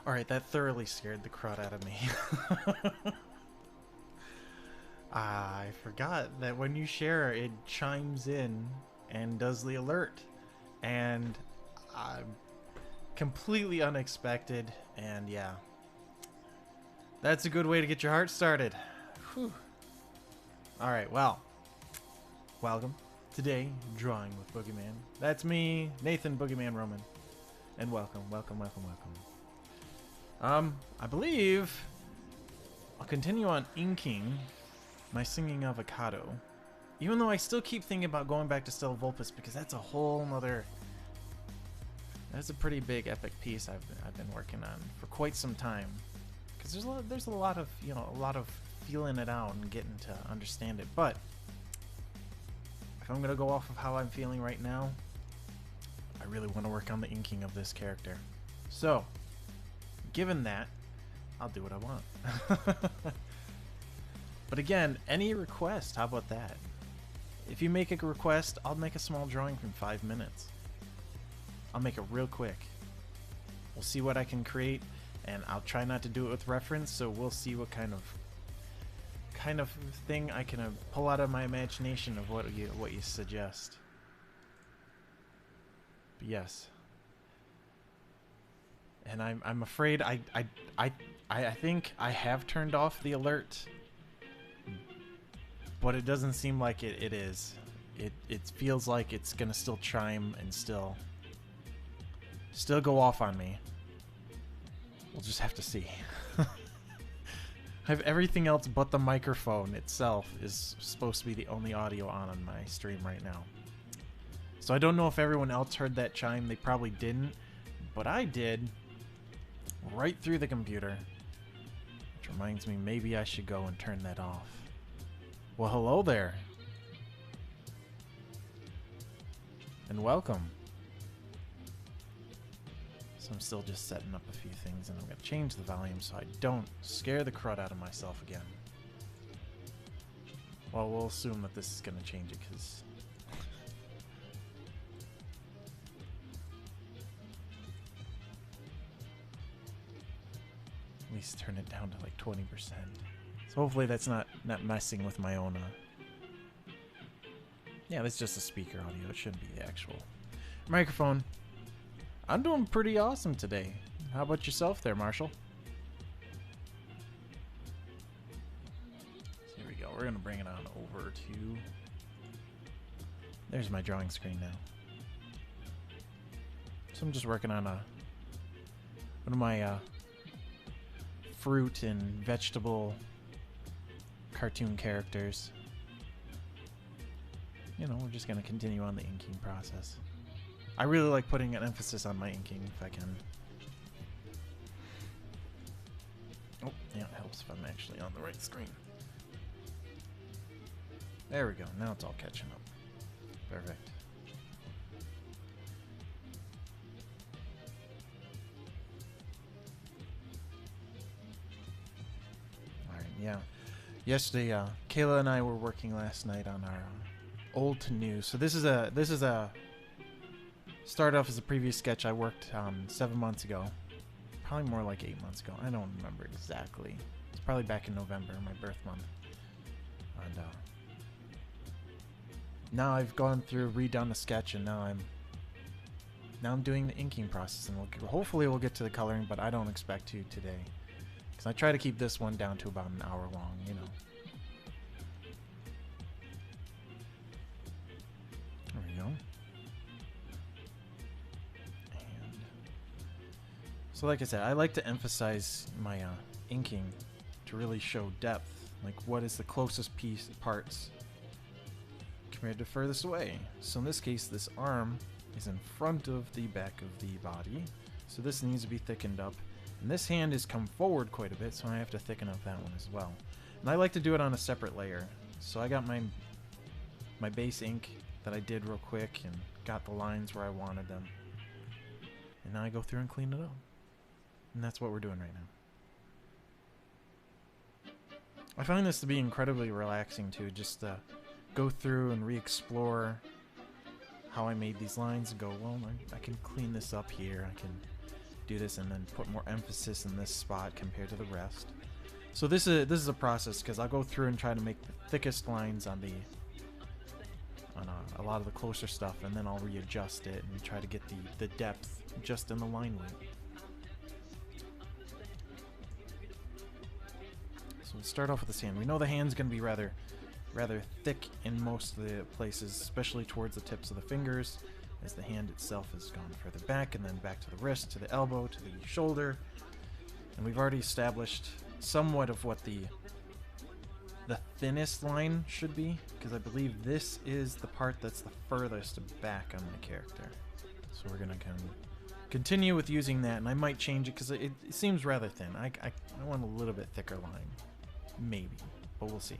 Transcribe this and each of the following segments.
Alright, that thoroughly scared the crud out of me. I forgot that when you share, it chimes in and does the alert. And completely unexpected, and yeah. That's a good way to get your heart started. Whew. Alright, well. Welcome. Today, Drawing with BoogieMan. That's me, Nathan BoogieMan Roman. And welcome, welcome, welcome, welcome. I believe I'll continue on inking my Singing Avocado. Even though I still keep thinking about going back to Stella Vulpus because that's a whole nother... That's a pretty big epic piece I've been working on for quite some time. Because there's a lot of, you know, a lot of feeling it out and getting to understand it. But if I'm gonna go off of how I'm feeling right now, I really want to work on the inking of this character. So, given that, I'll do what I want. But again, any request, how about that? If you make a request, I'll make a small drawing from 5 minutes. I'll make it real quick. We'll see what I can create, and I'll try not to do it with reference, so we'll see what kind of thing I can pull out of my imagination of what you suggest. But yes. And I'm afraid I think I have turned off the alert, but it doesn't seem like it is. It feels like it's gonna still chime and still go off on me. We'll just have to see. I have everything else but the microphone itself is supposed to be the only audio on my stream right now. So I don't know if everyone else heard that chime. They probably didn't, but I did. Right through the computer. Which reminds me, maybe I should go and turn that off. Well, hello there. And welcome. So I'm still just setting up a few things, and I'm going to change the volume so I don't scare the crud out of myself again. Well, we'll assume that this is going to change it, because... At least turn it down to like 20%. So hopefully that's not messing with my own... Yeah, that's just a speaker audio. It shouldn't be the actual microphone. I'm doing pretty awesome today. How about yourself there, Marshall? So here we go. We're going to bring it on over to... There's my drawing screen now. So I'm just working on one of my fruit and vegetable cartoon characters. You know, we're just going to continue on the inking process. I really like putting an emphasis on my inking if I can. Oh, yeah, it helps if I'm actually on the right screen. There we go. Now it's all catching up. Perfect. Alright, yeah. Yesterday, Kayla and I were working last night on our old to new. So this is a started off as a previous sketch I worked 7 months ago. Probably more like 8 months ago. I don't remember exactly. It's probably back in November, my birth month. And now I've gone through, redone the sketch, and now I'm doing the inking process, and hopefully we'll get to the coloring, but I don't expect to today. Because I try to keep this one down to about an hour long, you know. There we go. So like I said, I like to emphasize my inking to really show depth. Like, what is the closest parts compared to furthest away. So in this case, this arm is in front of the back of the body. So this needs to be thickened up. And this hand has come forward quite a bit, so I have to thicken up that one as well. And I like to do it on a separate layer. So I got my base ink that I did real quick and got the lines where I wanted them. And now I go through and clean it up. And that's what we're doing right now. I find this to be incredibly relaxing too, just to go through and re-explore how I made these lines and go, well, I can clean this up here, I can do this and then put more emphasis in this spot compared to the rest. So this is a process, because I'll go through and try to make the thickest lines on a lot of the closer stuff, and then I'll readjust it and try to get the depth just in the line weight. So we'll start off with this hand. We know the hand's going to be rather thick in most of the places, especially towards the tips of the fingers, as the hand itself has gone further back, and then back to the wrist, to the elbow, to the shoulder. And we've already established somewhat of what the thinnest line should be, because I believe this is the part that's the furthest back on my character. So we're going to kind of continue with using that, and I might change it because it seems rather thin. I want a little bit thicker line, maybe, but we'll see.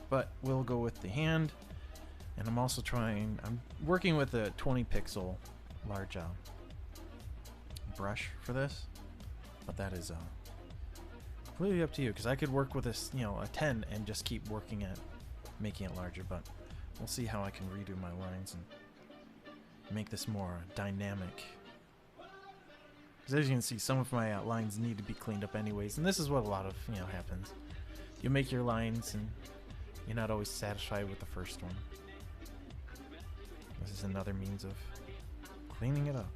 But we'll go with the hand, and I'm working with a 20 pixel large brush for this, but that is completely up to you, because I could work with this, a 10 and just keep working at making it larger, but we'll see how I can redo my lines and make this more dynamic. Because as you can see, some of my lines need to be cleaned up anyways, and this is what a lot of, happens. You make your lines and you're not always satisfied with the first one. This is another means of cleaning it up.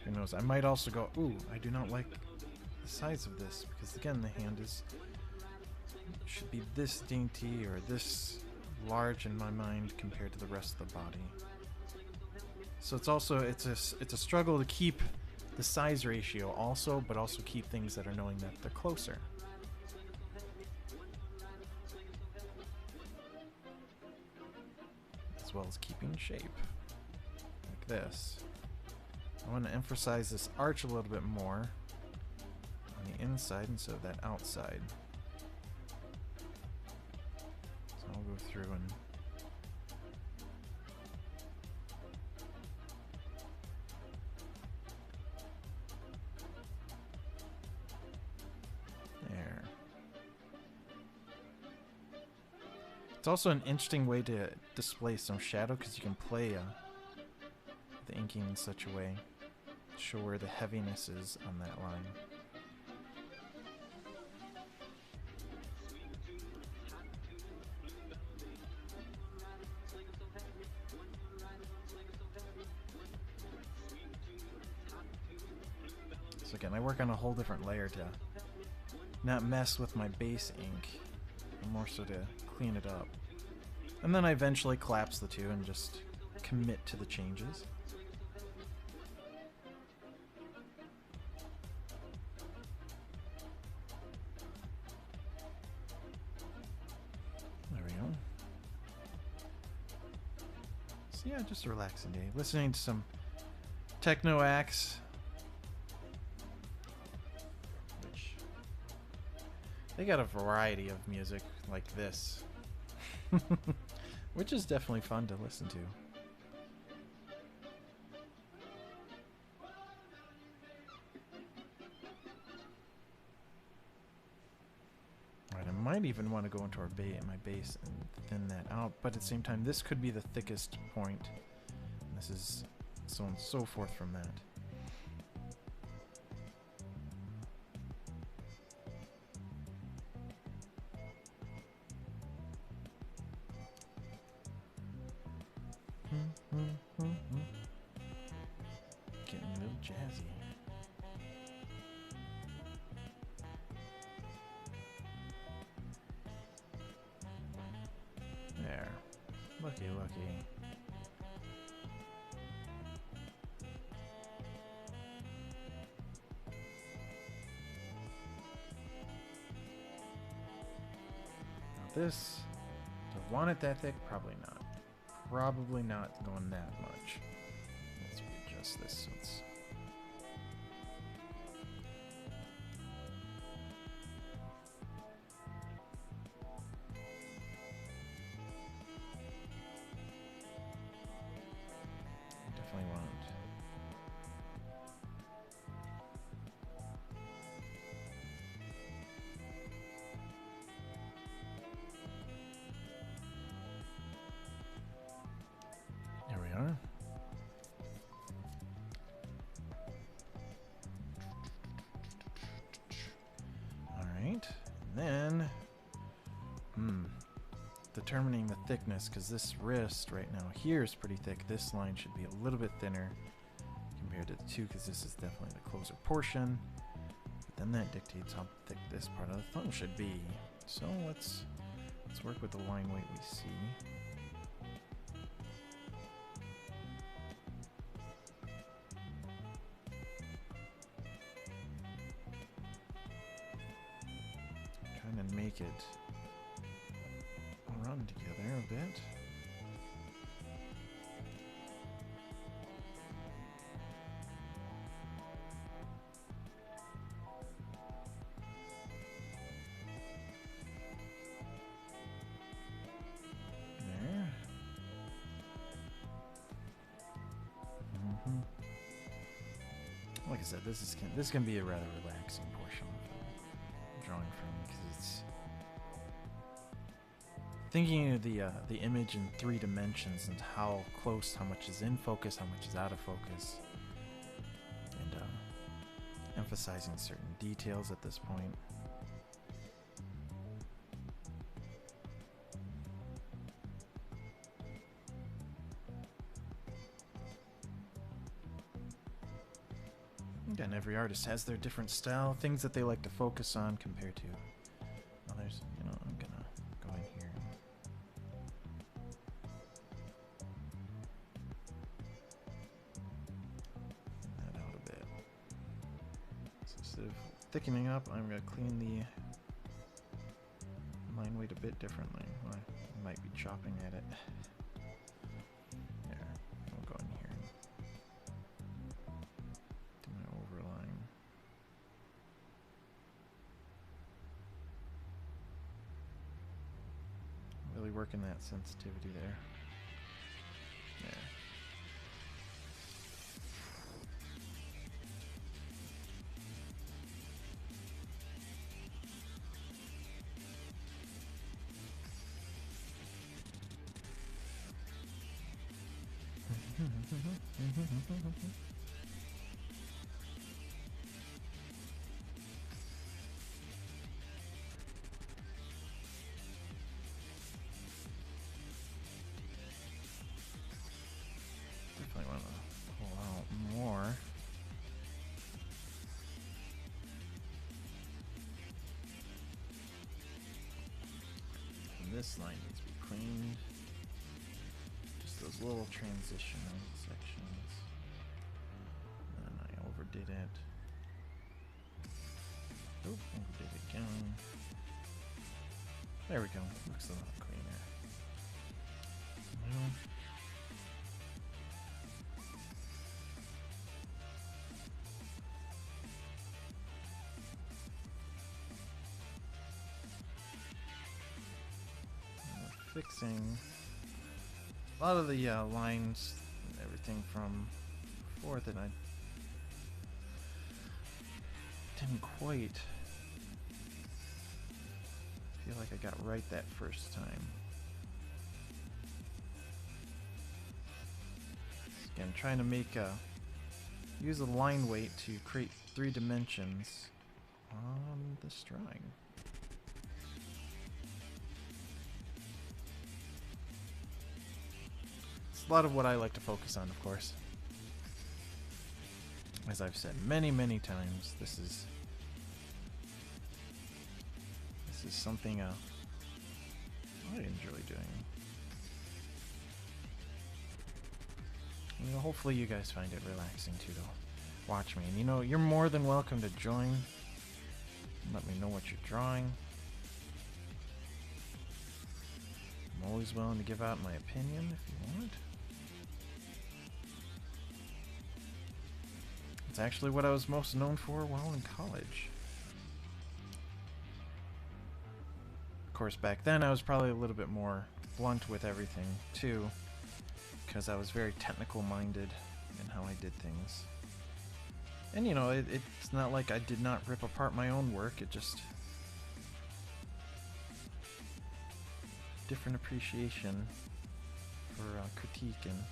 Who knows? I might also go, ooh, I do not like the size of this, because again, the hand should be this dainty or this large in my mind compared to the rest of the body. So it's a struggle to keep the size ratio also, but also keep things that are knowing that they're closer. As well as keeping shape. Like this. I want to emphasize this arch a little bit more on the inside instead of that outside. So I'll go through and there. It's also an interesting way to display some shadow, because you can play the inking in such a way to show where the heaviness is on that line. So again, I work on a whole different layer to not mess with my base ink, and more so to clean it up. And then I eventually collapse the two and just commit to the changes. There we go. So yeah, just a relaxing day. Listening to some techno acts, which they got a variety of music like this, which is definitely fun to listen to. Alright, I might even want to go into my base and thin that out, but at the same time, this could be the thickest point. And this is so on and so forth from that. Getting a little jazzy. There. Looky, looky. Now this, do I want it that thick? Probably not. Probably not going that much. Let's readjust this so it's... Definitely want determining the thickness, because this wrist right now here is pretty thick. This line should be a little bit thinner compared to the two, because this is definitely the closer portion. But then that dictates how thick this part of the thumb should be. So let's work with the line weight we see. Trying to make it run together a bit. There. Like I said, this can be a rather relaxing portion of drawing for me, because it's thinking of the image in 3 dimensions and how close, how much is in focus, how much is out of focus, and emphasizing certain details at this point. Again, every artist has their different style, things that they like to focus on compared to others. You know, I'm gonna go in here and that out a bit. So instead of thickening up, I'm gonna clean the line weight a bit differently. Well, I might be chopping at it. There, I'll go in here. Really working that sensitivity there. There. Definitely want to pull out more. And this line needs to be cleaned. Just those little transitional sections. And I overdid it. Oh, overdid it again. There we go. Looks a lot cleaner. Well, fixing a lot of the lines and everything from before that I didn't quite feel like I got right that first time. Again, trying to make use a line weight to create 3 dimensions on this drawing. A lot of what I like to focus on, of course. As I've said many, many times, this is something I enjoy doing. You know, hopefully you guys find it relaxing too to watch me. And you know, you're more than welcome to join. Let me know what you're drawing. I'm always willing to give out my opinion if you want. It's actually what I was most known for while in college. Of course, back then I was probably a little bit more blunt with everything too, because I was very technical minded in how I did things. And you know, it's not like I did not rip apart my own work, it just different appreciation for critique, and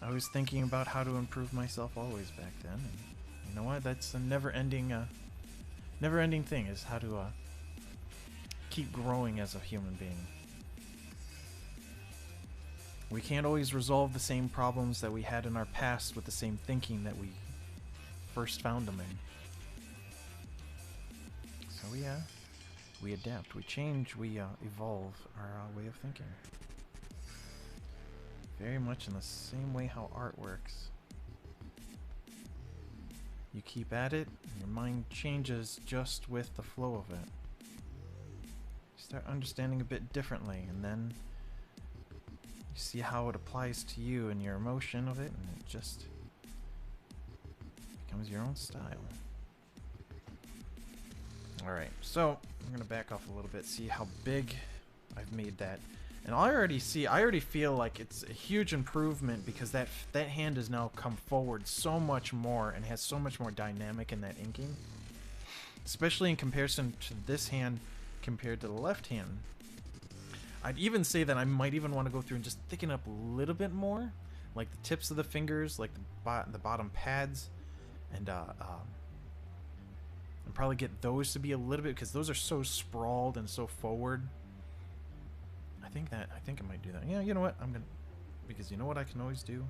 I was thinking about how to improve myself always back then. And you know what? That's a never-ending thing, is how to keep growing as a human being. We can't always resolve the same problems that we had in our past with the same thinking that we first found them in. So yeah, we adapt, we change, we evolve our way of thinking. Very much in the same way how art works. You keep at it, and your mind changes just with the flow of it. You start understanding a bit differently, and then you see how it applies to you and your emotion of it, and it just becomes your own style. Alright, so I'm going to back off a little bit, see how big I've made that. And I already feel like it's a huge improvement because that hand has now come forward so much more and has so much more dynamic in that inking. Especially in comparison to this hand compared to the left hand. I'd even say that I might even want to go through and just thicken up a little bit more. Like the tips of the fingers, like the bottom pads. And probably get those to be a little bit, because those are so sprawled and so forward. I think I might do that. Yeah, you know what? I'm gonna, because you know what I can always do?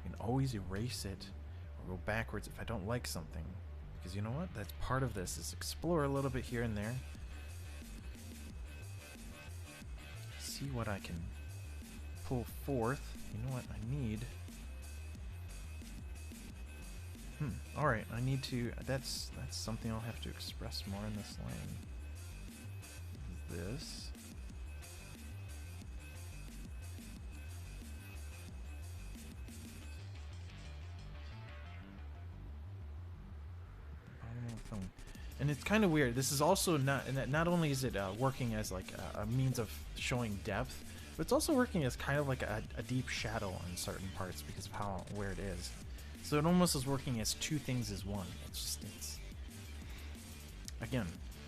I can always erase it or go backwards if I don't like something. Because you know what? That's part of this, is explore a little bit here and there. See what I can pull forth. You know what I need? Alright, I need to, that's something I'll have to express more in this line. This. And it's kind of weird. This is also not only is it working as like a means of showing depth, but it's also working as kind of like a deep shadow on certain parts because of where it is. So it almost is working as two things as one. It's again,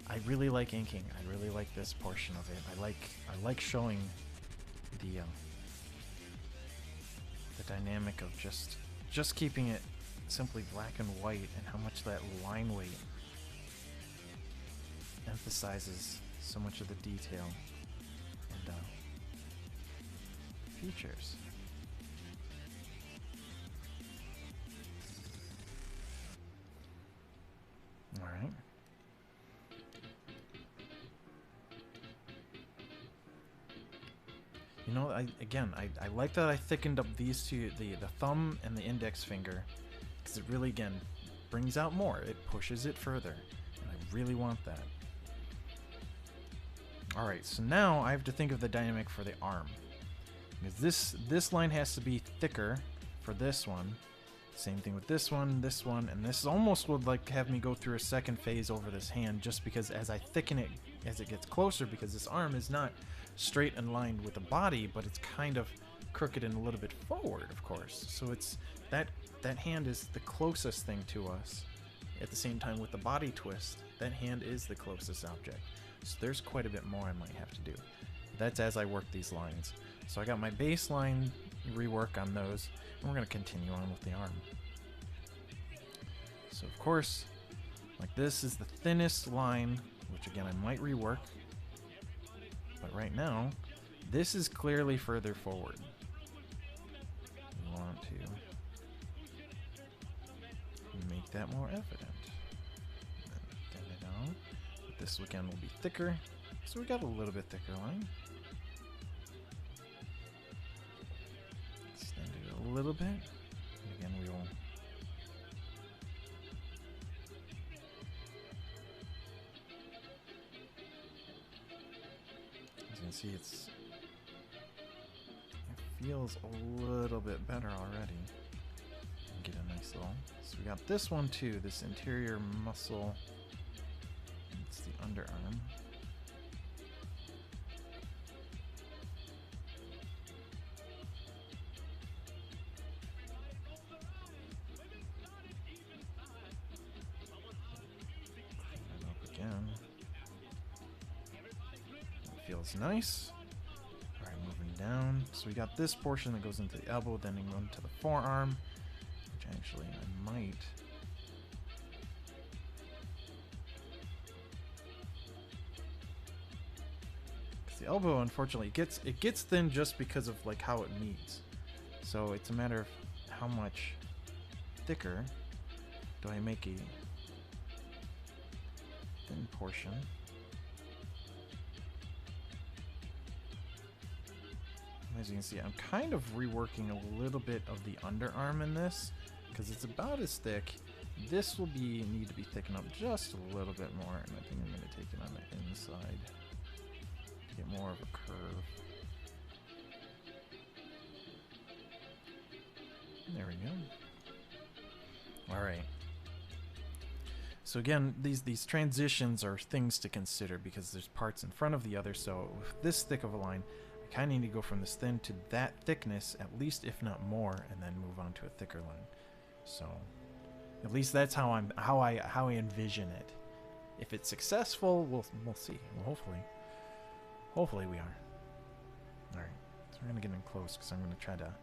I really like inking. I really like this portion of it. I like showing the dynamic of just keeping it simply black and white, and how much that line weight emphasizes so much of the detail and features. All right. You know, I like that I thickened up these two, the thumb and the index finger, because it really, again, brings out more. It pushes it further, and I really want that. Alright, so now I have to think of the dynamic for the arm. Because this line has to be thicker for this one. Same thing with this one, and this almost would like have me go through a second phase over this hand, just because as I thicken it, as it gets closer, because this arm is not straight and lined with the body, but it's kind of crooked and a little bit forward, of course. So it's that hand is the closest thing to us. At the same time, with the body twist, that hand is the closest object. So there's quite a bit more I might have to do. That's as I work these lines. So I got my baseline rework on those, and we're going to continue on with the arm. So of course, like this is the thinnest line, which again I might rework. But right now, this is clearly further forward. We want to make that more evident. Thin it down. This again will be thicker, so we got a little bit thicker line. Extend it a little bit. And again, we will. As you can see, it feels a little bit better already. Get a nice little. So we got this one too. This interior muscle. It's the underarm. Put that up again. That feels nice. Alright, moving down. So we got this portion that goes into the elbow, then into the forearm. Which actually I might. The elbow, unfortunately, it gets thin just because of like how it meets. So it's a matter of how much thicker do I make a thin portion. As you can see, I'm kind of reworking a little bit of the underarm in this because it's about as thick. This will need to be thickened up just a little bit more, and I think I'm going to take it on the inside to get more of a curve. There we go. All right. So again, these transitions are things to consider because there's parts in front of the other. So with this thick of a line, I kind of need to go from this thin to that thickness, at least if not more, and then move on to a thicker line. So at least that's how I envision it. If it's successful, we'll see. Well, hopefully we are. All right, so we're gonna get in close because I'm gonna try to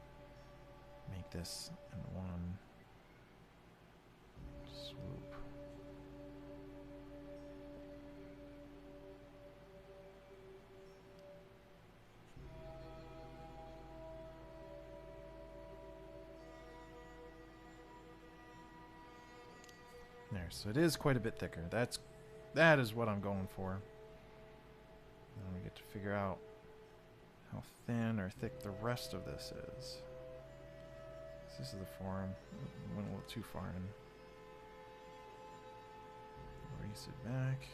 make this in one swoop. There, so it is quite a bit thicker. That is what I'm going for. Now we get to figure out how thin or thick the rest of this is. This is the forearm. Went a little too far in. Erase it back.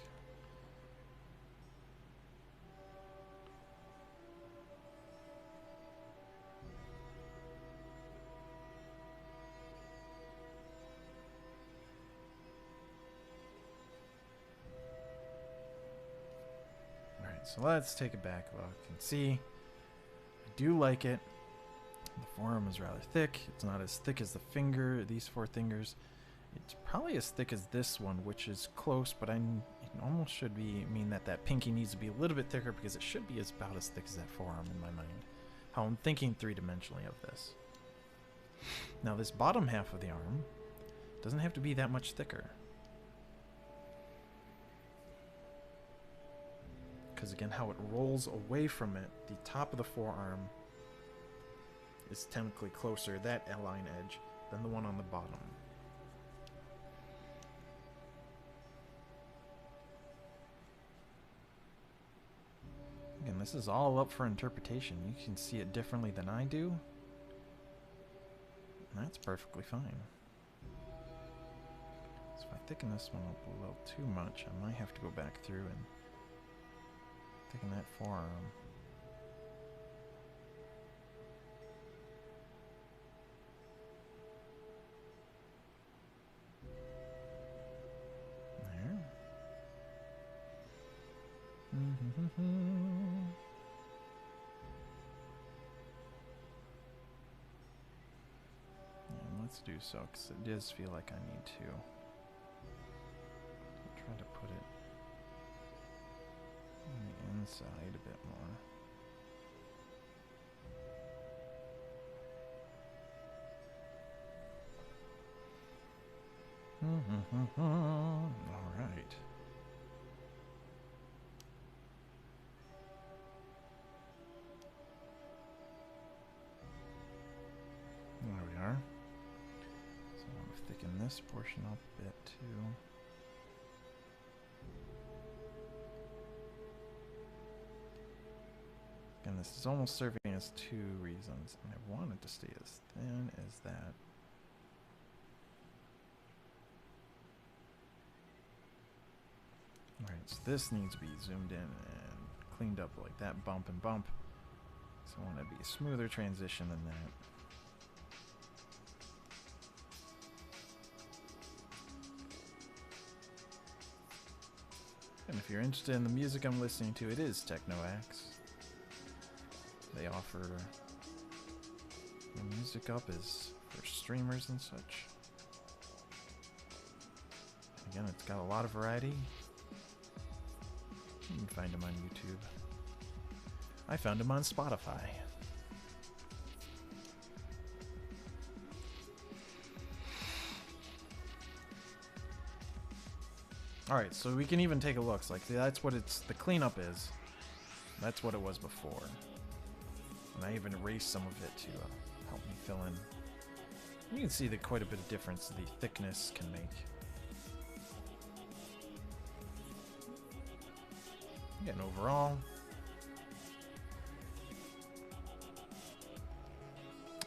Alright, so let's take a back look and see. I do like it. The forearm is rather thick. It's not as thick as the finger, these four fingers. It's probably as thick as this one, which is close, but it almost should mean that pinky needs to be a little bit thicker because it should be about as thick as that forearm in my mind. How I'm thinking three-dimensionally of this. Now this bottom half of the arm doesn't have to be that much thicker. Because again, how it rolls away from it, the top of the forearm is technically closer, that line edge, than the one on the bottom. Again, this is all up for interpretation. You can see it differently than I do. And that's perfectly fine. So if I thicken this one up a little too much, I might have to go back through and thicken that forearm. Yeah, let's do so, because it does feel like I need to. I'll try to put it on the inside a bit more. All right. There we are. So I'm going to thicken this portion up a bit too. Again, this is almost serving as two reasons, and I want it to stay as thin as that. Alright, so this needs to be zoomed in and cleaned up like that bump and bump. So I want it to be a smoother transition than that. And if you're interested in the music I'm listening to, it is TechnoAxe. They offer the music up is for streamers and such. Again, it's got a lot of variety. You can find them on YouTube. I found them on Spotify. Alright, so we can even take a look. Like, that's what the cleanup is. That's what it was before. And I even erased some of it to help me fill in. You can see that quite a bit of difference the thickness can make. Again, overall,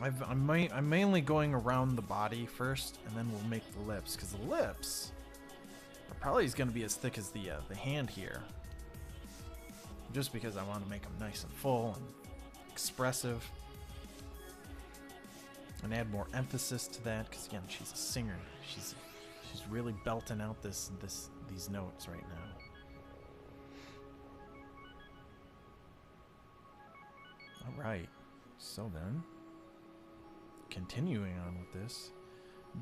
I'm mainly going around the body first, and then we'll make the lips, because the lips are probably going to be as thick as the hand here. Just because I want to make them nice and full and expressive, and add more emphasis to that, because again, she's a singer. She's really belting out these notes right now. All right, so then, continuing on with this.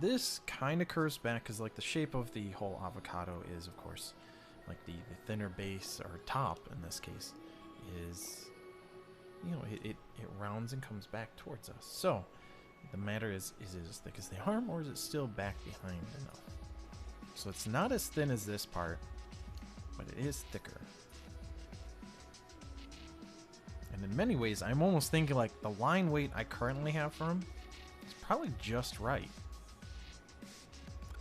This kind of curves back because, like, the shape of the whole avocado is, of course, like the thinner base, or top in this case, is, you know, it rounds and comes back towards us. So the matter is it as thick as the arm, or is it still back behind enough? So it's not as thin as this part, but it is thicker. And in many ways, I'm almost thinking like the line weight I currently have for him is probably just right.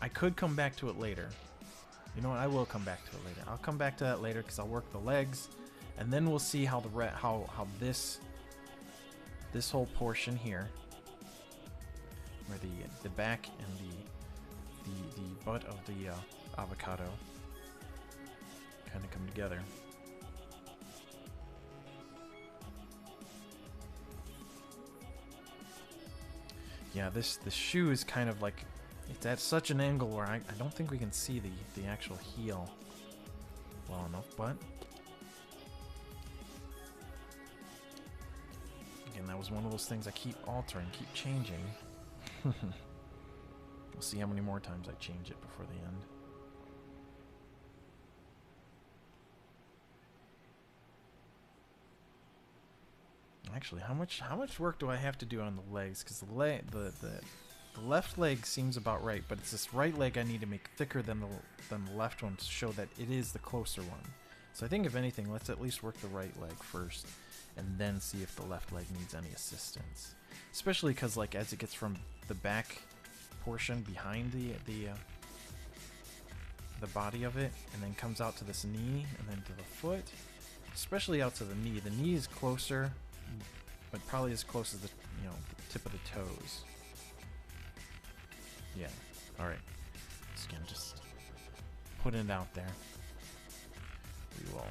I could come back to it later. You know what? I will come back to it later. I'll come back to that later because I'll work the legs, and then we'll see how how this whole portion here, where the back and the butt of the avocado kind of come together. Yeah, this shoe is kind of like, it's at such an angle where I don't think we can see the actual heel well enough, but again, that was one of those things I keep altering, keep changing. We'll see how many more times I change it before the end. Actually, how much work do I have to do on the legs? Because the left leg seems about right, but it's this right leg I need to make thicker than the left one to show that it is the closer one. So I think if anything, let's at least work the right leg first, and then see if the left leg needs any assistance. Especially because, like, as it gets from the back portion behind the body of it, and then comes out to this knee, and then to the foot, especially out to the knee. The knee is closer, but probably as close as the the tip of the toes. Yeah. All right. So again, just putting it out there. We will.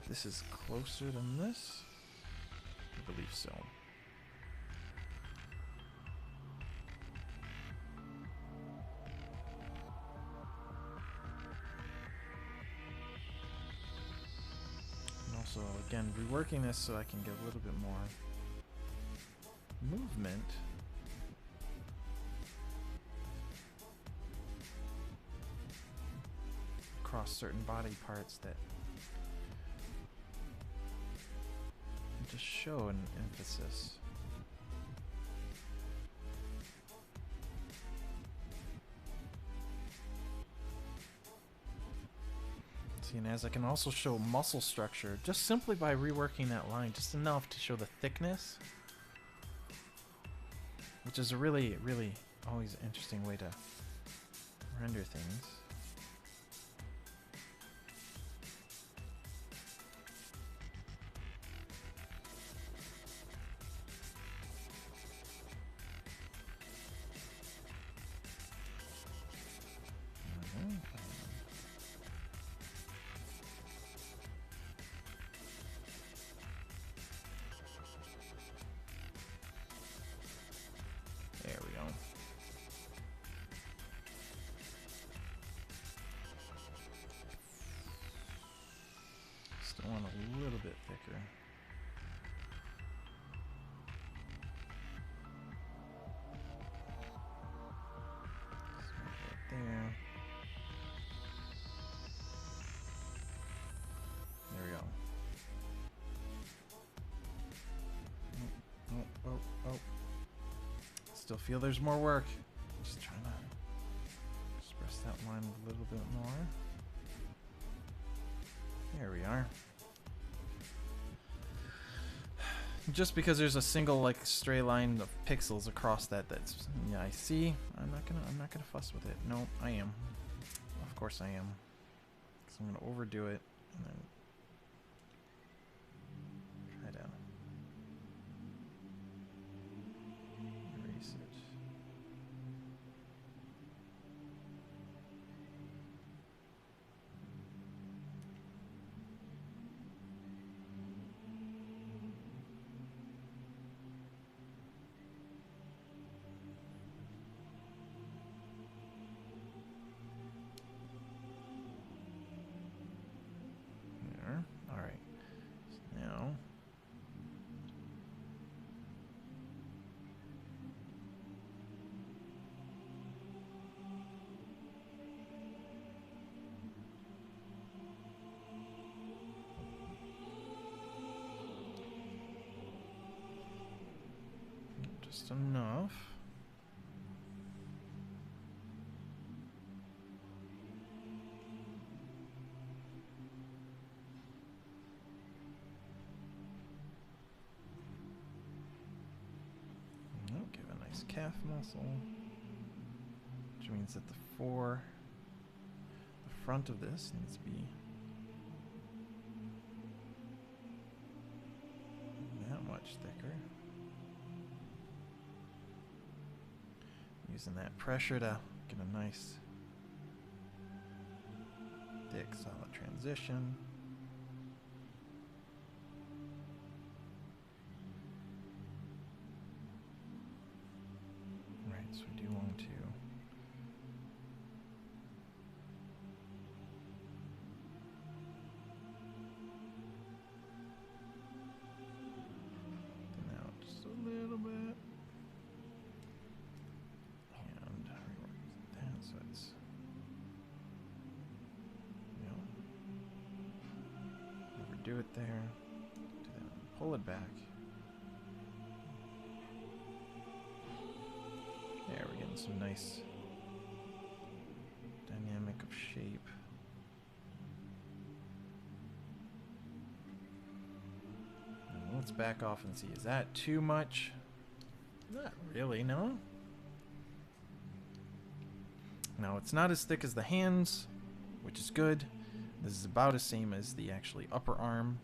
This is closer than this. I believe so. So again, reworking this so I can get a little bit more movement. Across certain body parts that just show an emphasis. See, and as I can also show muscle structure just simply by reworking that line just enough to show the thickness, which is a really, really always interesting way to render things. There we go. Still want a little bit thicker. Right there. There we go. Oh. Still feel there's more work. Just trying to express that line a little bit more. There we are. Just because there's a single like stray line of pixels across that's yeah, I see. I'm not gonna fuss with it. No, I am. Of course I am. So I'm gonna overdo it and then try to erase it. Alright, so now just enough. Give a nice calf muscle, which means that the front of this needs to be that much thicker. Using that pressure to get a nice thick solid transition. Right, so we do want to thin out just a little bit. And rework that so it's, you know, overdo it there. Do that, pull it back. There, we're getting some nice dynamic of shape. And let's back off and see, is that too much? Not really, no. Now, it's not as thick as the hands, which is good. This is about the same as the actually upper arm.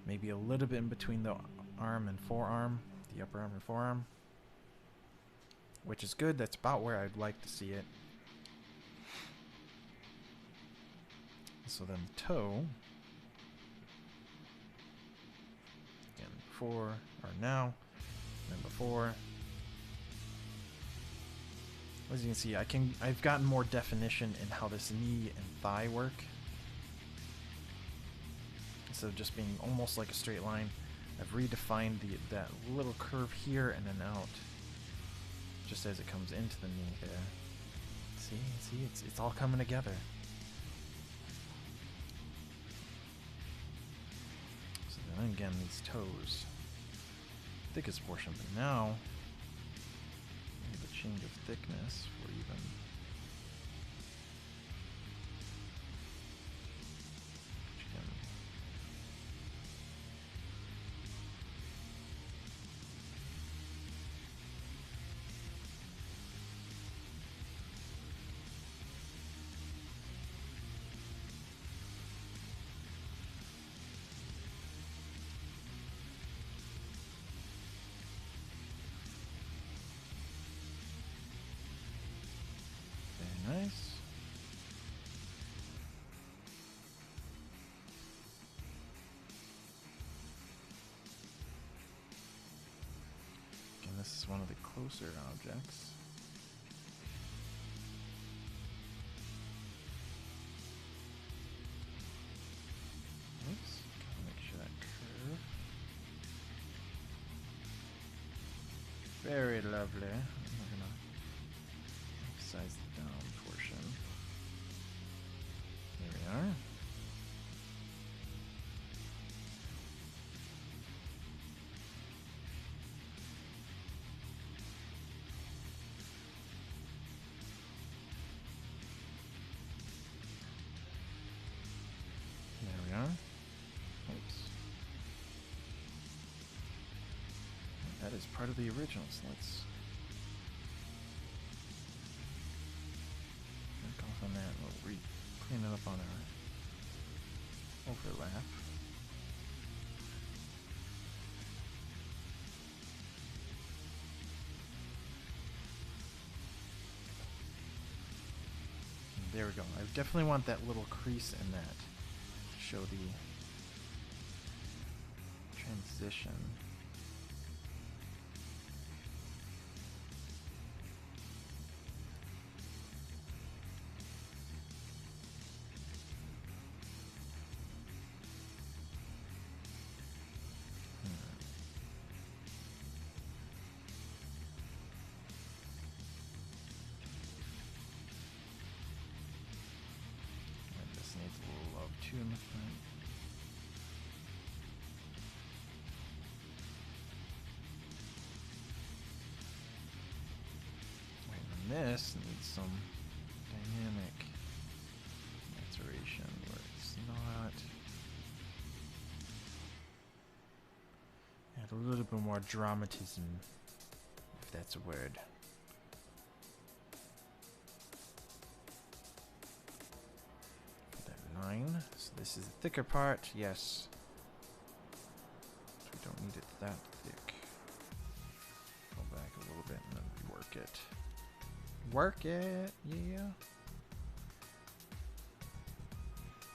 Maybe a little bit in between the arm and forearm, the upper arm and forearm. Which is good. That's about where I'd like to see it. So then the toe. Again, before, or now, and then before. As you can see, I've gotten more definition in how this knee and thigh work. Instead of just being almost like a straight line, I've redefined that little curve here and then out. Just as it comes into the knee there. See, it's all coming together. So then again, these toes, thickest portion, but now we have a change of thickness for even. Nice. Again, this is one of the closer objects. Oops, gotta make sure that curve. Very lovely. We're gonna emphasize the down portion. There we are. is part of the original, so let's work off on that. We'll clean it up on our overlap. There we go. I definitely want that little crease in that to show the transition. In the front. Wait, and this needs some dynamic maturation where it's not. Add a little bit more dramatism, if that's a word. So this is the thicker part, yes. So we don't need it that thick. Pull back a little bit and then rework it. Work it, yeah.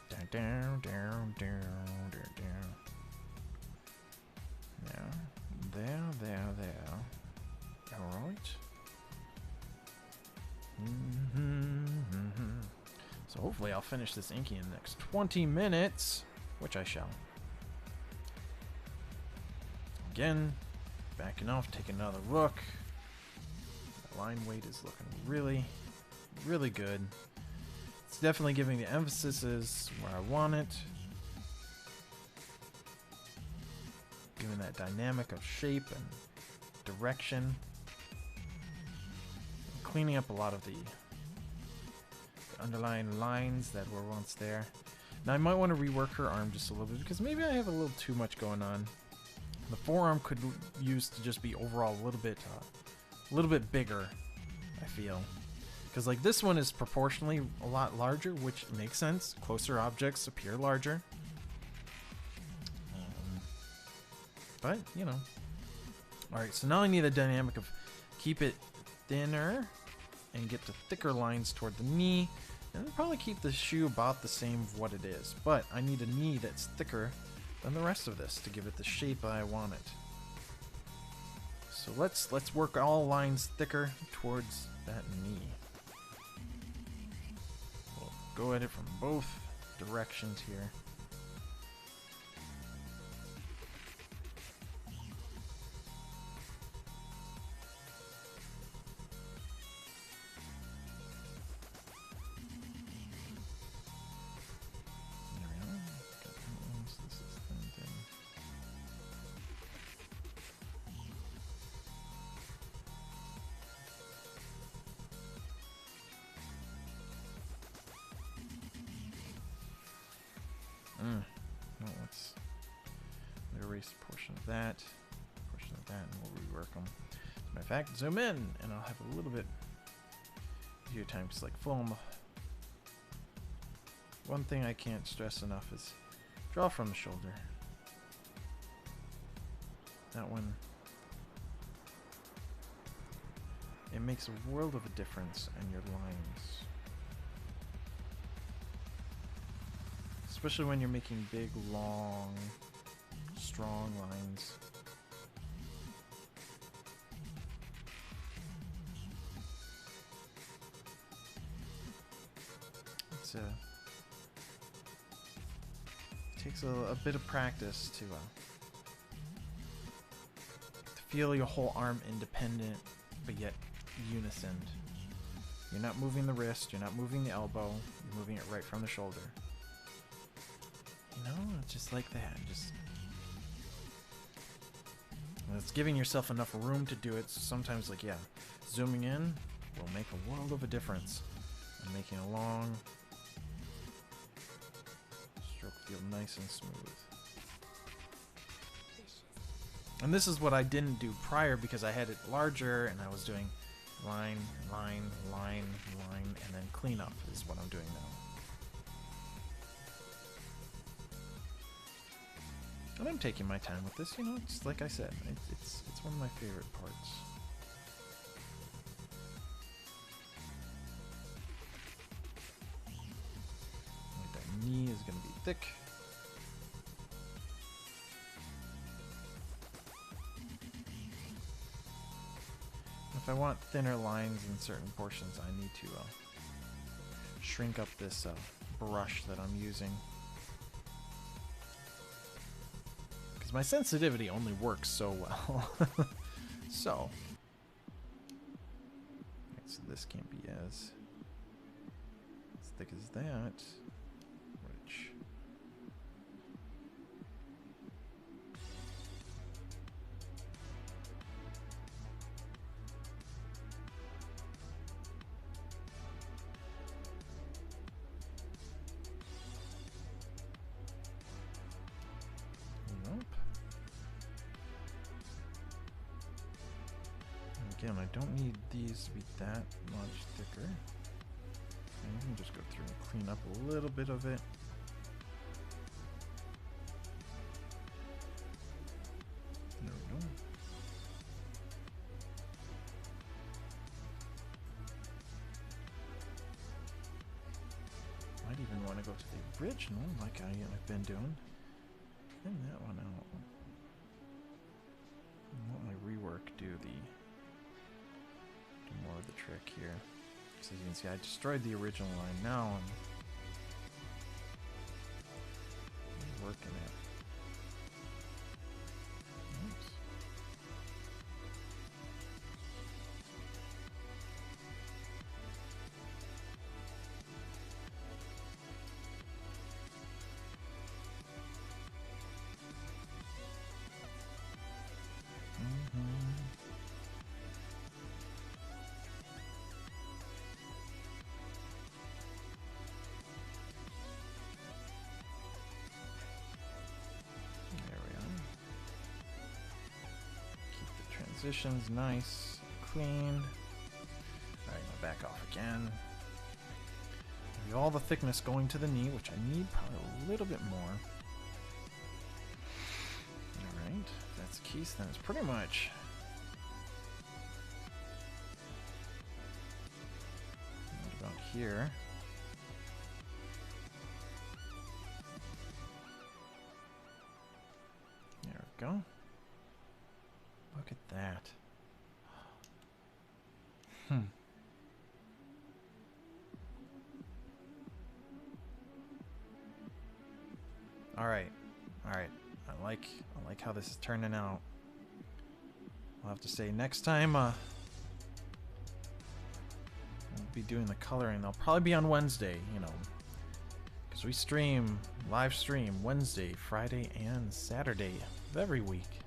Down, down, down, down, down, down. There. All right. So hopefully I'll finish this inking in the next 20 minutes, which I shall. Again, backing off, taking another look. The line weight is looking really, really good. It's definitely giving the emphasis is where I want it. Giving that dynamic of shape and direction. Cleaning up a lot of the underlying lines that were once there. Now I might want to rework her arm just a little bit because maybe I have a little too much going on. The forearm could use to just be overall a little bit bigger, I feel. Because like this one is proportionally a lot larger, which makes sense. Closer objects appear larger. But, you know. Alright, so now I need a dynamic of keep it thinner and get to thicker lines toward the knee. And probably keep the shoe about the same of what it is. But I need a knee that's thicker than the rest of this to give it the shape I want it. So let's work all lines thicker towards that knee. We'll go at it from both directions here. No, let's erase a portion of that, and we'll rework them. As a matter of fact, zoom in, and I'll have a little bit easier time, because like foam. One thing I can't stress enough is draw from the shoulder. That one, it makes a world of a difference in your lines. Especially when you're making big, long, strong lines. It takes a bit of practice to feel your whole arm independent, but yet unisoned. You're not moving the wrist, you're not moving the elbow, you're moving it right from the shoulder. You know, just like that. It's giving yourself enough room to do it. So sometimes, like, yeah, zooming in will make a world of a difference. And making a long stroke feel nice and smooth. And this is what I didn't do prior because I had it larger and I was doing line, line, line, line, and then cleanup is what I'm doing now. And I'm taking my time with this, you know, just like I said, it's one of my favorite parts. Like that knee is going to be thick. If I want thinner lines in certain portions, I need to shrink up this brush that I'm using. Because my sensitivity only works so well. So this can't be as thick as that. Which... Again, I don't need these to be that much thicker. And you can just go through and clean up a little bit of it. There we go. Might even want to go to the original, like I've been doing. Thin that one out. And let my rework do more of the trick here. So you can see I destroyed the original line now and I'm working it. Oops. Transitions nice, clean. Alright, now back off again. Maybe all the thickness going to the knee, which I need probably a little bit more. Alright, if that's the case, then it's pretty much what about here? There we go. Look at that. Alright. Alright. I like how this is turning out. I'll have to say next time we'll be doing the coloring. They'll probably be on Wednesday, you know. Because we live stream Wednesday, Friday, and Saturday of every week.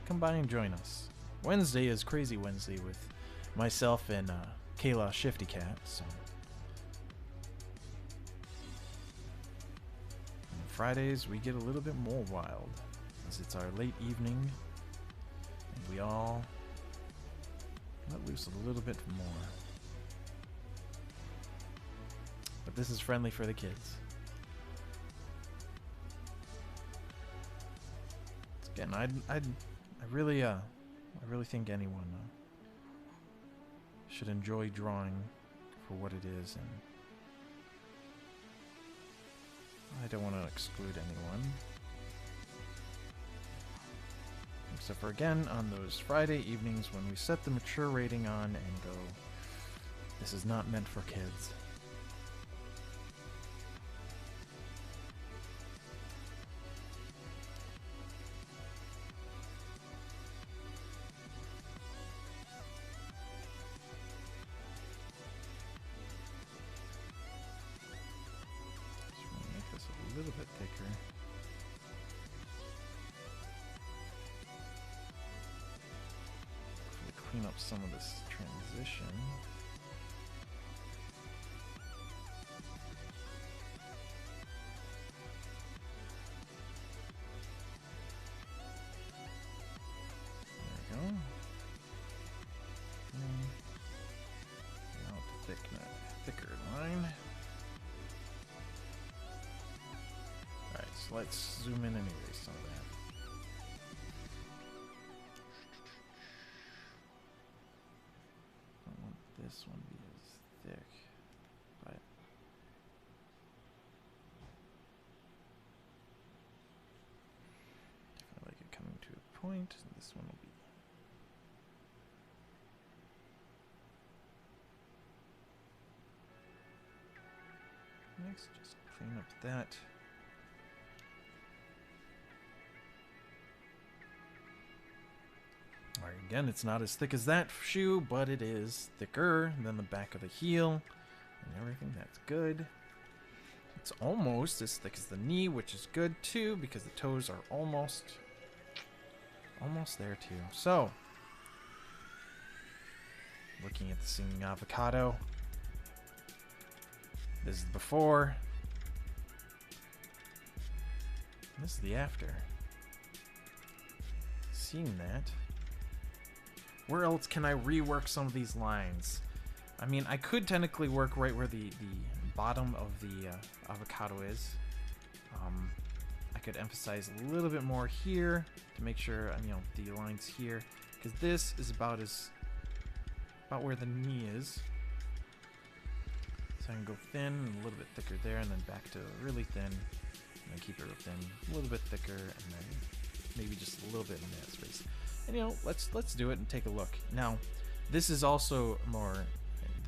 Come by and join us. Wednesday is Crazy Wednesday with myself and Kayla Shifty Cat. So. And Fridays we get a little bit more wild, as it's our late evening, and we all let loose a little bit more. But this is friendly for the kids. Again, I really think anyone should enjoy drawing for what it is, and I don't want to exclude anyone. Except for, again, on those Friday evenings when we set the mature rating on and go, this is not meant for kids. A little bit thicker. Clean up some of this transition. fine. Alright, so let's zoom in and erase some of that. I don't want this one to be as thick, but I like it coming to a point. This one will be. Next, just clean up that. Alright, again, it's not as thick as that shoe, but it is thicker than the back of the heel and everything. That's good. It's almost as thick as the knee, which is good too, because the toes are almost there too. So, looking at the singing avocado. This is the before. This is the after. Seeing that. Where else can I rework some of these lines? I mean, I could technically work right where the bottom of the avocado is. I could emphasize a little bit more here to make sure, you know, the lines here, because this is about where the knee is. So I can go thin and a little bit thicker there, and then back to really thin, and then keep it real thin, a little bit thicker, and then maybe just a little bit in that space. And you know, let's do it and take a look. Now, this is also more.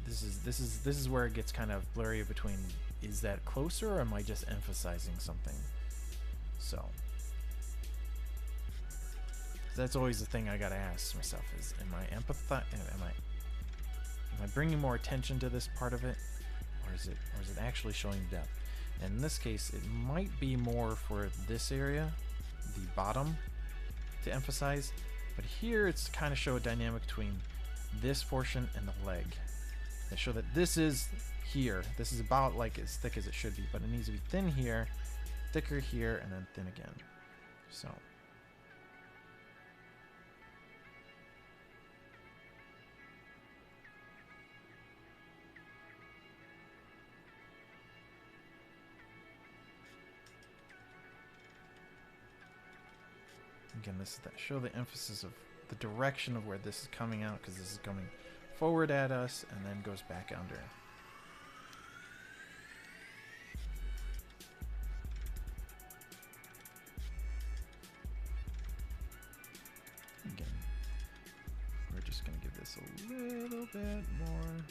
This is where it gets kind of blurry between. Is that closer, or am I just emphasizing something? So that's always the thing I gotta ask myself: is am I bringing more attention to this part of it, or is it actually showing depth? And in this case, it might be more for this area, the bottom, to emphasize. But here it's kind of show a dynamic between this portion and the leg. They show that this is here. This is about like as thick as it should be, but it needs to be thin here, thicker here, and then thin again. So. Again, this is that show the emphasis of the direction of where this is coming out, because this is coming forward at us and then goes back under. Again, we're just going to give this a little bit more.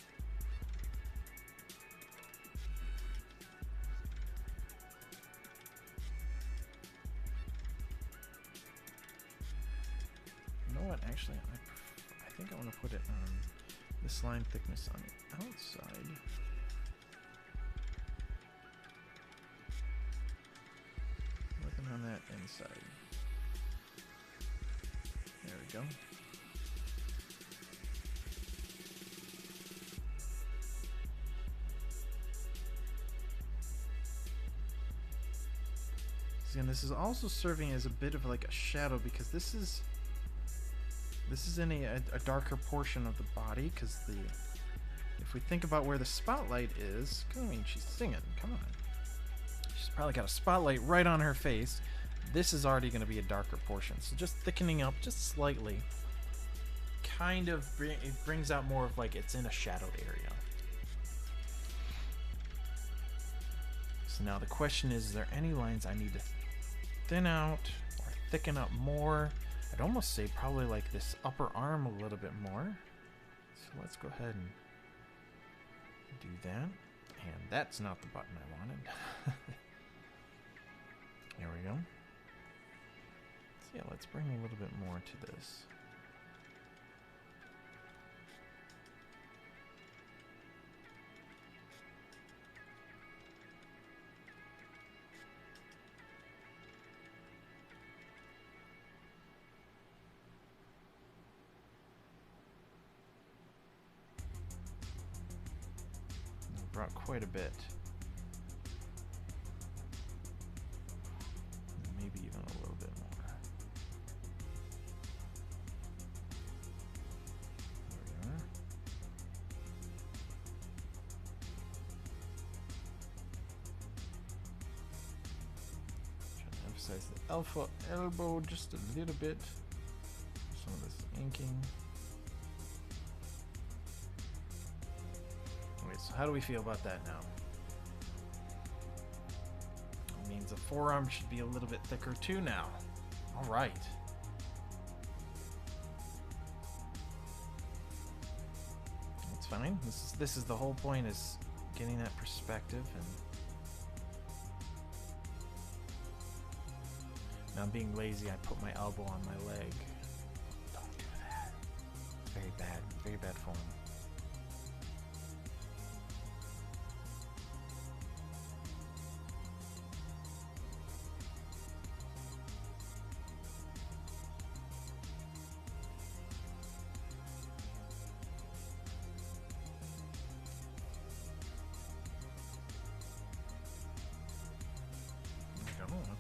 Actually, I think I want to put it on this line thickness on the outside. Working on that inside. There we go. See, and this is also serving as a bit of like a shadow, because this is in a darker portion of the body, because if we think about where the spotlight is, I mean, she's singing, come on. She's probably got a spotlight right on her face. This is already going to be a darker portion, so just thickening up just slightly kind of it brings out more of like it's in a shadowed area. So now the question is there any lines I need to thin out or thicken up more? I'd almost say probably like this upper arm a little bit more. So let's go ahead and do that. And that's not the button I wanted. There we go. So yeah, let's bring a little bit more to this. Brought quite a bit. Maybe even a little bit more. There we are. emphasize the alpha elbow just a little bit. Some of this inking. Okay, so how do we feel about that now? It means the forearm should be a little bit thicker too now. All right. That's fine. This is the whole point, is getting that perspective. And now I'm being lazy. I put my elbow on my leg. Don't do that. It's very bad form.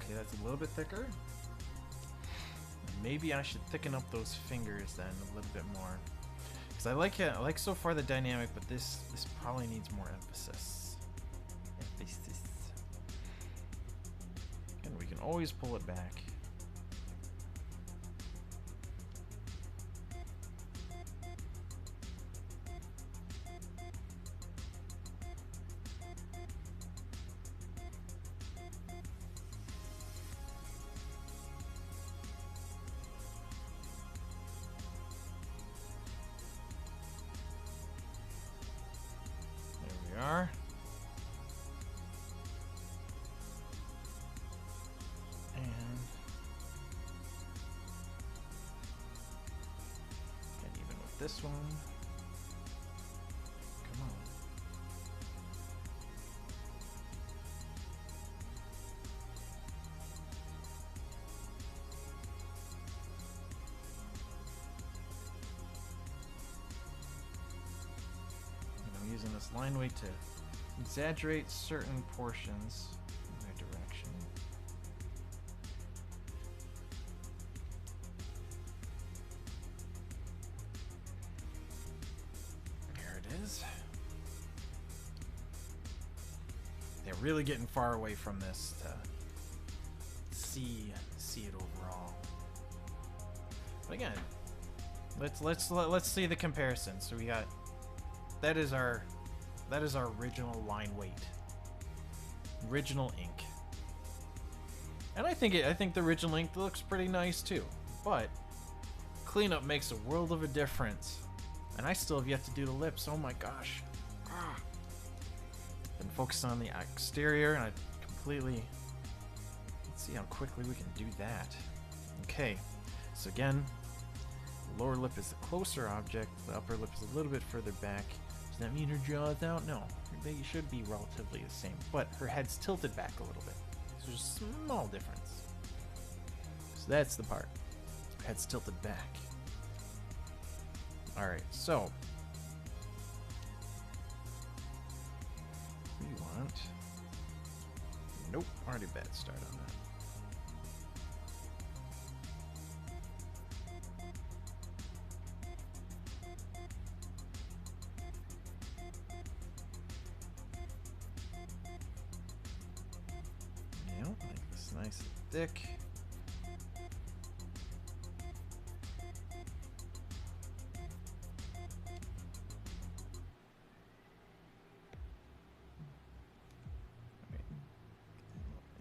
Okay, that's a little bit thicker. Maybe I should thicken up those fingers then a little bit more, because I like it. I like so far the dynamic, but this probably needs more emphasis. And we can always pull it back. Are. And even with this one, come on. I'm using this line weight to exaggerate certain portions in their direction. There it is. They're really getting far away from this to see it overall. But again, let's see the comparison. So we got that is our original line weight, original ink, and I think the original ink looks pretty nice too. But cleanup makes a world of a difference, and I still have yet to do the lips. Oh my gosh! Been focused on the exterior, and I completely. Let's see how quickly we can do that. Okay, so again, the lower lip is the closer object. The upper lip is a little bit further back. Does that mean her jaw is out? No. They should be relatively the same, but her head's tilted back a little bit. There's a small difference. So that's the part. Her head's tilted back. Alright, so we want... Nope, already bad start on that. Make this nice and thick.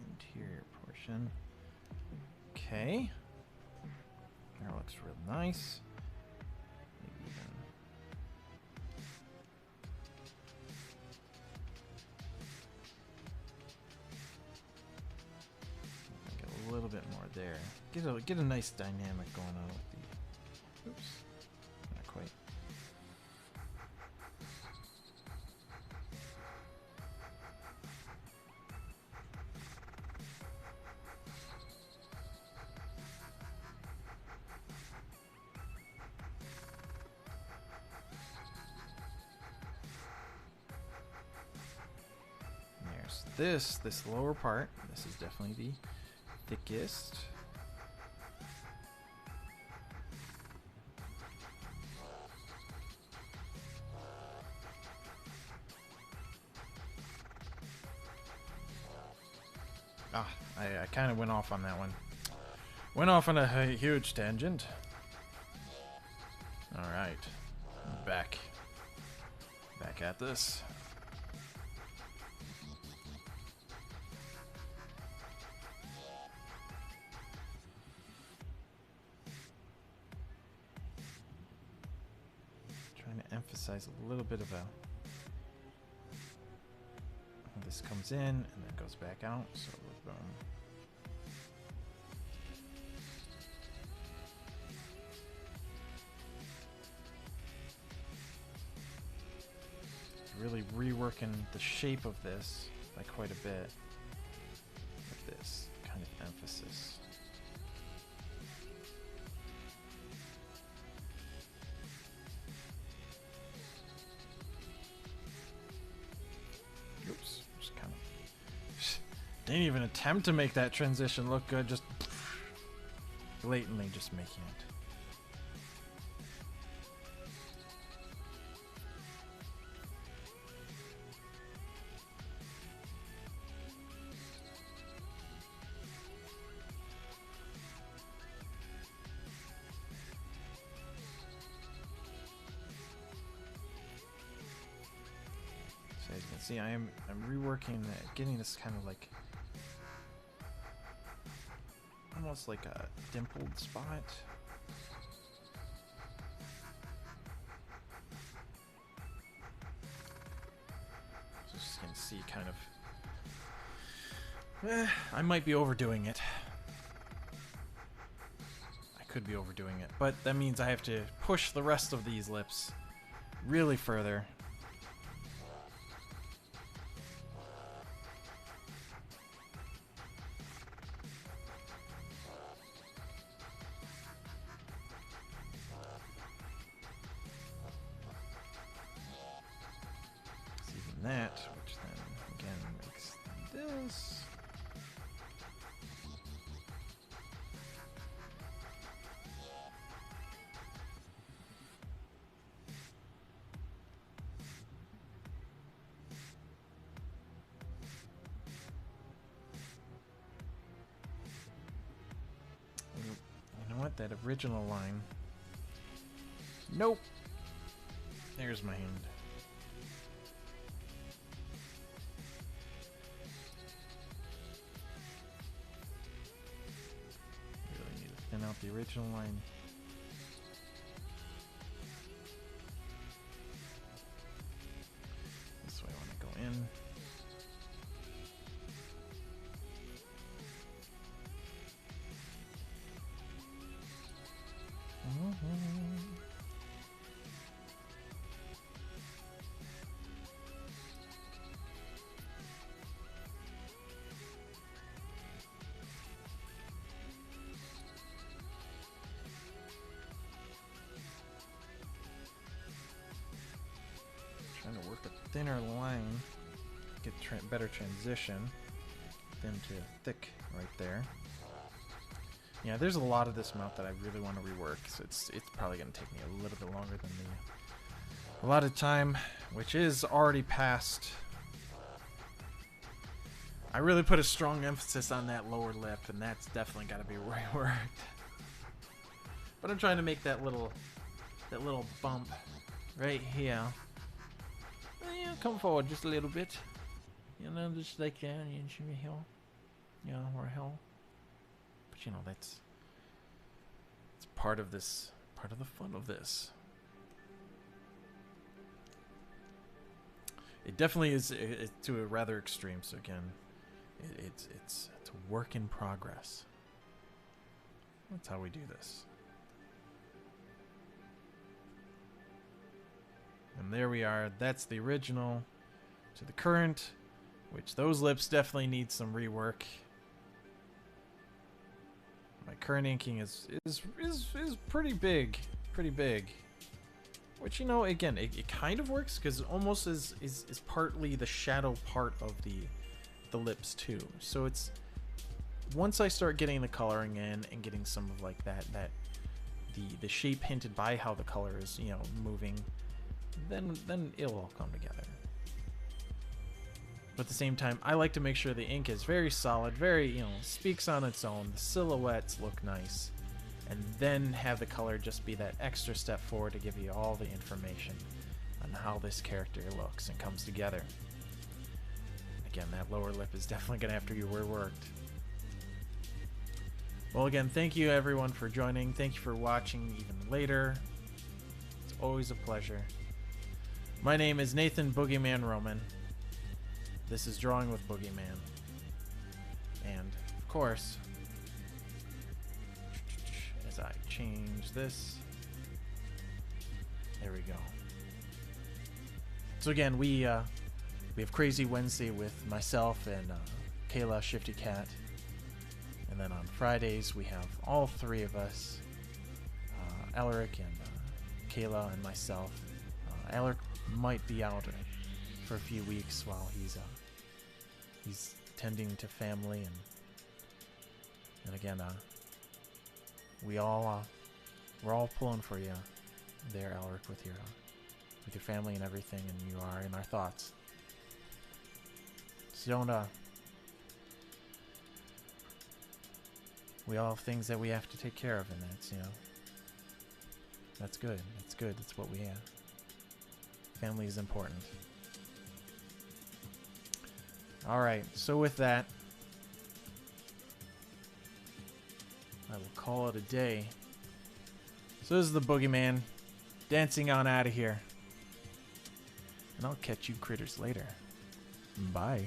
Interior portion. Okay. That looks real nice. Maybe even a little bit more there. Get a nice dynamic going on with the. Oops, not quite. There's this lower part. This is definitely the thickest. I kind of went off on that one. Went off on a huge tangent. Alright. Back at this. Trying to emphasize a little bit of a... This comes in and then goes back out, so boom. Really reworking the shape of this by quite a bit with this kind of emphasis. Oops, just kind of didn't even attempt to make that transition look good, just blatantly just making it. As you can see, I'm reworking, getting this kind of like almost like a dimpled spot. So just gonna see kind of. I might be overdoing it. I could be overdoing it, but that means I have to push the rest of these lips really further. That, which then again makes this. You know what? That original line. Nope. There's my hand. Out the original line. This way I want to go in. Trying to work a thinner line, get better transition, thin to thick right there. Yeah, there's a lot of this mouth that I really want to rework, so it's probably going to take me a little bit longer than the allotted time, which is already past. I really put a strong emphasis on that lower lip, and that's definitely got to be reworked. But I'm trying to make that little bump right here. Yeah, come forward just a little bit. You know, just like that, and shimmy here. Yeah, or hell. But you know, it's part of this, part of the fun of this. It definitely is to a rather extreme. So again, it's a work in progress. That's how we do this. And there we are. That's the original to the current, which those lips definitely need some rework. My current inking is pretty big, which, you know, again, it kind of works because it almost is partly the shadow part of the lips too. So it's, once I start getting the coloring in and getting some of like the shape hinted by how the color is, you know, moving, then it'll all come together. But at the same time, I like to make sure the ink is very solid, very, you know, speaks on its own. The silhouettes look nice. And then have the color just be that extra step forward to give you all the information on how this character looks and comes together. Again, that lower lip is definitely going to have to be reworked. Well, again, thank you everyone for joining. Thank you for watching even later. It's always a pleasure. My name is Nathan BoogieMan Roman. This is Drawing with BoogieMan. And, of course, as I change this, there we go. So again, we have Crazy Wednesday with myself and Kayla Shifty Cat. And then on Fridays, we have all three of us, Alaric and Kayla and myself. Alaric might be out for a few weeks while he's tending to family, and again, we're all pulling for you there, Alaric, with your family and everything, and you are in our thoughts. So don't we all have things that we have to take care of, and that's, you know, that's good. That's good. That's what we have. Family is important. Alright, so with that, I will call it a day. So this is the BoogieMan, dancing on out of here. And I'll catch you critters later. Bye.